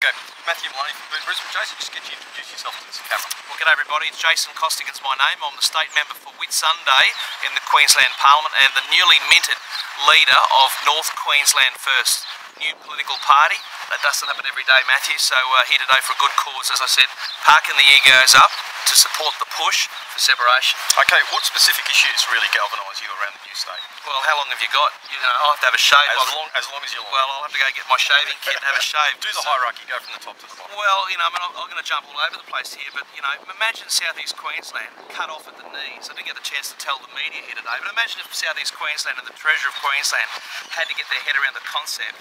Okay, Matthew Moloney from Brisbane. Jason, just get you to introduce yourself to this camera. Well, g'day everybody, it's Jason Costigan's my name. I'm the state member for Whitsunday in the Queensland Parliament and the newly minted leader of North Queensland First, new political party. That doesn't happen every day, Matthew, so here today for a good cause, as I said, parking the egos up to support the push for separation. Okay, what specific issues really galvanise you around the new state? Well, how long have you got? You know, I'll have to have a shave. As long as you like. Well, I'll have to go get my shaving kit and have a shave. Do the hierarchy, go from the top to the bottom. Well, you know, I mean, I'm going to jump all over the place here, but, you know, imagine Southeast Queensland cut off at the knees. I didn't get the chance to tell the media here today, but imagine if Southeast Queensland and the Treasurer of Queensland had to get their head around the concept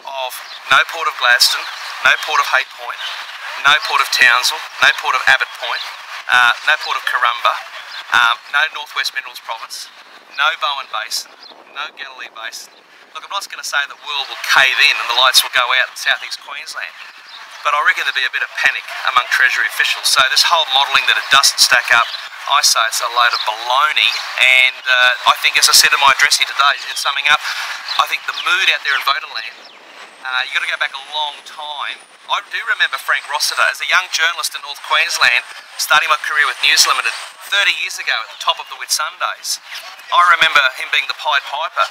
of no port of Gladstone, no port of Hay Point, no port of Townsville, no port of Abbott Point, no port of Corumba, no Northwest Minerals Province, no Bowen Basin, no Galilee Basin. Look, I'm not going to say the world will cave in and the lights will go out in Southeast Queensland, but I reckon there'll be a bit of panic among Treasury officials. So this whole modelling that it doesn't stack up, I say it's a load of baloney, and I think, as I said in my address here today, in summing up, I think the mood out there in Voterland, you've got to go back a long time. I do remember Frank Rossiter as a young journalist in North Queensland, starting my career with News Limited 30 years ago at the top of the Whitsundays. I remember him being the Pied Piper.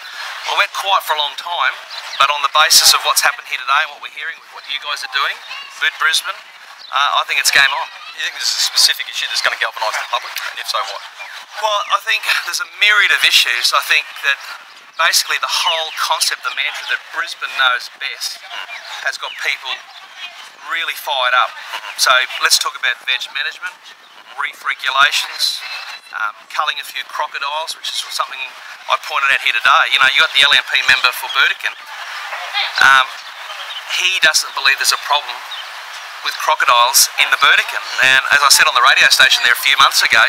Well, I went quiet for a long time, but on the basis of what's happened here today and what we're hearing with what you guys are doing, Brisbane, I think it's game on. You think there's a specific issue that's going to galvanise the public, and if so, what? Well, I think there's a myriad of issues. I think that basically the whole concept, the mantra that Brisbane knows best, has got people really fired up. So let's talk about veg management, reef regulations, culling a few crocodiles, which is something I pointed out here today. You know, you got the LNP member for Burdekin. He doesn't believe there's a problem with crocodiles in the Burdekin. And as I said on the radio station there a few months ago,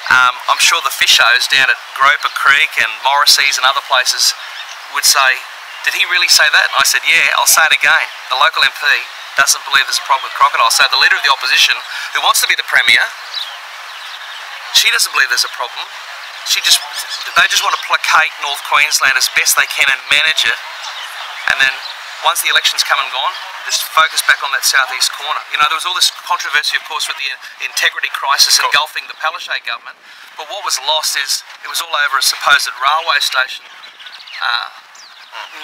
I'm sure the fishers down at Groper Creek and Morrissey's and other places would say, did he really say that? And I said, yeah, I'll say it again. The local MP doesn't believe there's a problem with crocodiles. So the leader of the opposition, who wants to be the Premier, she doesn't believe there's a problem. They just want to placate North Queensland as best they can and manage it. And then once the election's come and gone, just focus back on that southeast corner. You know, there was all this controversy, of course, with the integrity crisis engulfing the Palaszczuk government. But what was lost is it was all over a supposed railway station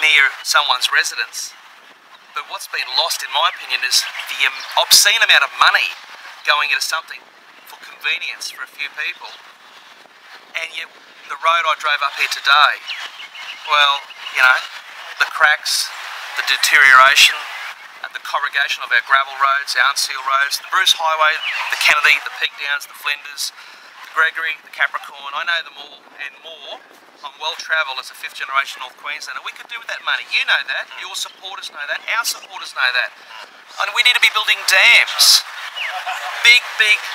near someone's residence. But what's been lost, in my opinion, is the obscene amount of money going into something for convenience for a few people. And yet, the road I drove up here today, well, you know, the cracks, the deterioration, the corrugation of our gravel roads, our unsealed roads, the Bruce Highway, the Kennedy, the Peak Downs, the Flinders, the Gregory, the Capricorn, I know them all and more. I'm well travelled as a fifth generation North Queenslander. We could do with that money. You know that, your supporters know that, our supporters know that. And we need to be building dams, big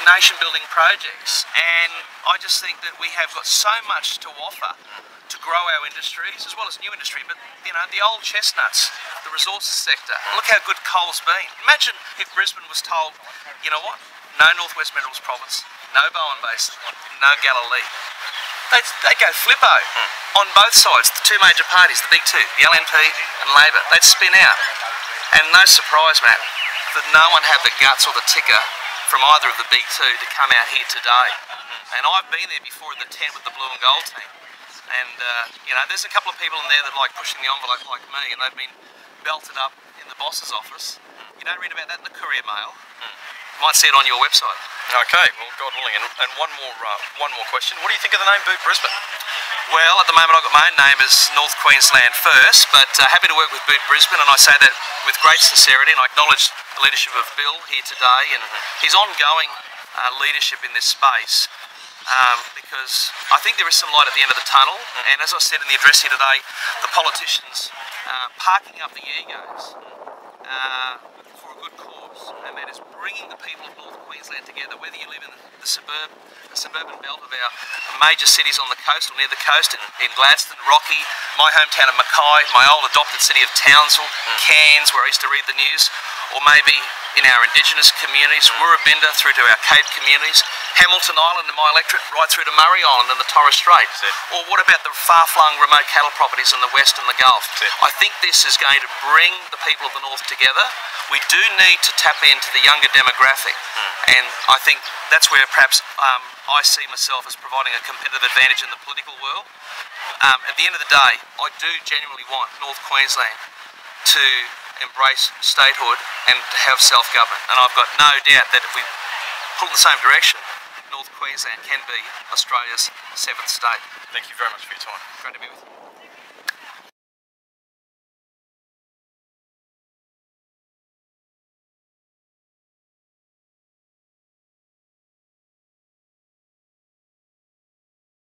nation building projects. And I just think that we have got so much to offer to grow our industries, as well as new industry, but you know, the old chestnuts, the resources sector. Look how good coal's been. Imagine if Brisbane was told, you know what, no Northwest Minerals Province, no Bowen Basin, no Galilee. They'd go flippo on both sides, the two major parties, the big two, the LNP and Labor. They'd spin out. And no surprise, Matt, that no one had the guts or the ticker from either of the big two to come out here today. And I've been there before in the tent with the blue and gold team. And, you know, there's a couple of people in there that like pushing the envelope like me, and they've been belted up in the boss's office. You don't read about that in the Courier Mail. You might see it on your website. Okay, well, God willing. And one more question. What do you think of the name Boot Brisbane? Well, at the moment I've got my own name as North Queensland First, but happy to work with Boot Brisbane, and I say that with great sincerity, and I acknowledge the leadership of Bill here today and his ongoing leadership in this space. Because I think there is some light at the end of the tunnel, and as I said in the address here today, the politicians parking up the egos for a good cause, and that is bringing the people of North Queensland together, whether you live in the suburban belt of our major cities on the coast or near the coast, in Gladstone, Rocky, my hometown of Mackay, my old adopted city of Townsville, Cairns, where I used to read the news, or maybe in our Indigenous communities, Woorabinda, through to our Cape communities. Hamilton Island in my electorate right through to Murray Island and the Torres Strait? Or what about the far-flung remote cattle properties in the West and the Gulf? I think this is going to bring the people of the North together. We do need to tap into the younger demographic, and I think that's where perhaps I see myself as providing a competitive advantage in the political world. At the end of the day, I do genuinely want North Queensland to embrace statehood and to have self-government, and I've got no doubt that if we pull in the same direction, North Queensland can be Australia's 7th state. Thank you very much for your time. Great to be with you.